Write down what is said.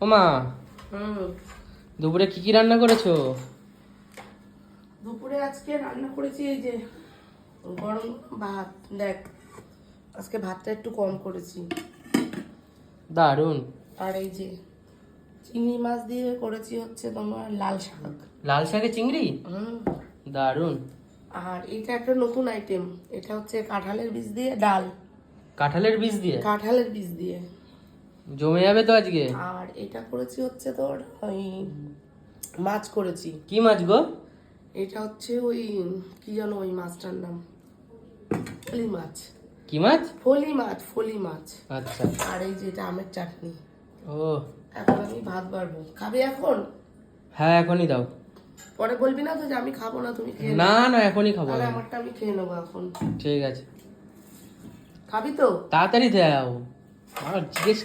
ও মা, হুম। দুপুরে কি কি রান্না করেছো? দুপুরে আজকে রান্না করেছি এই যে গরম ভাত। দেখ, আজকে ভাতটা একটু কম করেছি। দারুন। আর এই যে চিংড়ি মাছ দিয়ে করেছি হচ্ছে তোমার লাল শাক। লাল শাকে চিংড়ি? হুম। দারুন। আর এটা একটা নতুন আইটেম, এটা হচ্ছে কাঁঠালের বীজ দিয়ে ডাল। কাঁঠালের বীজ দিয়ে? কাঁঠালের বীজ দিয়ে। জমে যাবে তো আজকে। আর এটা করেছি হচ্ছে তোর ওই মাছ করেছি। কি মাছ গো? এটা হচ্ছে ওই কি জানো ওই মাছটার নাম, ফলি মাছ। কি মাছ? ফলি মাছ, ফলি মাছ। আচ্ছা। আর এই যে এটা আমের চাটনি। ও এখন আমি ভাত বাড়বো, খাবি এখন? হ্যাঁ, এখনই দাও। পরে বলবি না তো যে আমি খাবো না, তুমি খেয়ে না নাও। না, এখনই খাবো তাহলে আমি। আমারটা আমি খেয়ে নেবো এখন। ঠিক আছে, খাবি তো? তাড়াতাড়ি দাও। আর জিজ্ঞেস